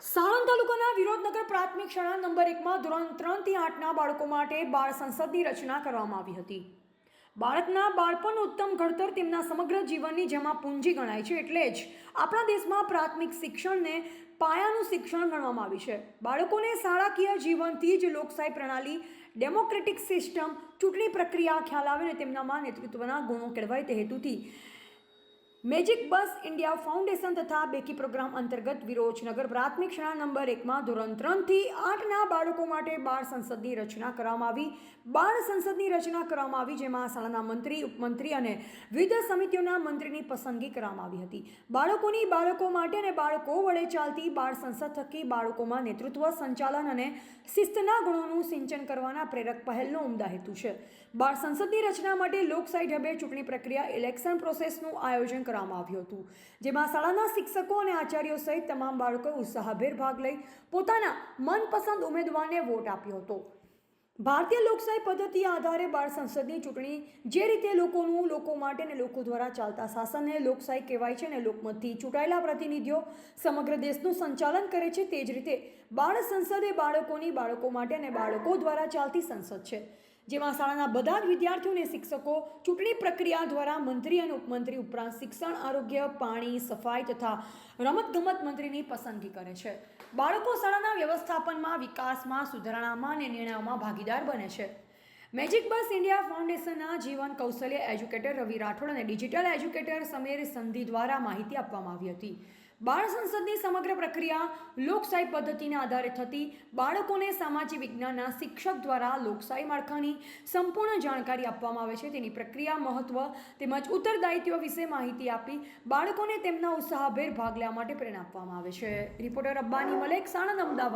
સાણંદ તાલુકાના વિરોધનગર પ્રાથમિક શાળા નંબર 1માં ધોરણ 3 થી 8ના બાળકો માટે બાળ સંસદની રચના કરવામાં આવી હતી. બાળકના બાળપણનું ઉત્તમ ઘડતર તેમના સમગ્ર જીવનની જેમાં પૂંજી ગણાય છે, એટલે જ આપણા દેશમાં પ્રાથમિક શિક્ષણને પાયાનું શિક્ષણ ગણવામાં આવ્યું છે. બાળકોને શાળાકીય જીવનથી જ લોકશાહી પ્રણાલી, ડેમોક્રેટિક સિસ્ટમ, ચૂંટણી પ્રક્રિયા ખ્યાલ આવે અને તેમનામાં નેતૃત્વના ગુણો કેળવાય તે હેતુથી મેજિક બસ ઇન્ડિયા ફાઉન્ડેશન તથા બેકી પ્રોગ્રામ અંતર્ગત વિરોધનગર પ્રાથમિક શાળા નંબર 1માં ધોરણ 3 થી 8ના બાળકો માટે બાળ સંસદની રચના કરવામાં આવી. બાળ સંસદની રચના કરવામાં આવી, જેમાં શાળાના મંત્રી, ઉપમંત્રી અને વિવિધ સમિતિઓના મંત્રીની પસંદગી કરવામાં આવી હતી. બાળકો માટે અને બાળકો વડે ચાલતી બાળ સંસદ થકી બાળકોમાં નેતૃત્વ, સંચાલન અને શિસ્તના ગુણોનું સિંચન કરવાના પ્રેરક પહેલનો ઉમદા હેતુ છે. બાળ સંસદની રચના માટે લોકશાહી ઢબે ચૂંટણી પ્રક્રિયા, ઇલેક્શન પ્રોસેસનું આયોજન કરવામાં આવ્યું હતું, જેમાં શાળાના શિક્ષકો અને આચાર્યો સહિત તમામ બાળકોએ ઉત્સાહભેર ભાગ લઈ પોતાના મનપસંદ ઉમેદવારને વોટ આપ્યો હતો. ભારતીય લોકશાહી પદ્ધતિ આધારે બાળ સંસદની ચૂંટણી જે રીતે લોકો માટે અને લોકો દ્વારા ચાલતા શાસનને લોકશાહી કહેવાય છે અને લોકમતથી ચૂંટાયેલા પ્રતિનિધિઓ સમગ્ર દેશનું સંચાલન કરે છે, તે જ રીતે બાળ સંસદ એ બાળકો માટે અને બાળકો દ્વારા ચાલતી સંસદ છે, જેમાં શાળાના બધા જ વિદ્યાર્થીઓ અને શિક્ષકો ચૂંટણી પ્રક્રિયા દ્વારા મંત્રી અને ઉપમંત્રી ઉપરાંત શિક્ષણ, આરોગ્ય, પાણી, સફાઈ તથા રમતગમત મંત્રીની પસંદગી કરે છે. બાળકો શાળાના વ્યવસ્થાપનમાં, વિકાસમાં, સુધારણામાં અને નિર્ણયોમાં ભાગીદાર બને છે. મેજિક બસ ઇન્ડિયા ફાઉન્ડેશનના જીવન કૌશલ્ય એજ્યુકેટર રવિ રાઠોડ અને ડિજિટલ એજ્યુકેટર સમીર સંધિ દ્વારા માહિતી આપવામાં આવી હતી. બાળ સંસદની સમગ્ર પ્રક્રિયા લોકશાહી પદ્ધતિને આધારે થતી. બાળકોને સામાજિક વિજ્ઞાનના શિક્ષક દ્વારા લોકશાહી માળખાની સંપૂર્ણ જાણકારી આપવામાં આવે છે, તેની પ્રક્રિયા, મહત્વ તેમજ ઉત્તરદાયિત્વ વિશે માહિતી આપી બાળકોને તેમના ઉત્સાહભેર ભાગ લેવા માટે પ્રેરણા આપવામાં આવે છે. રિપોર્ટર અબ્બાની મલેક, સાણંદ, અમદાવાદ.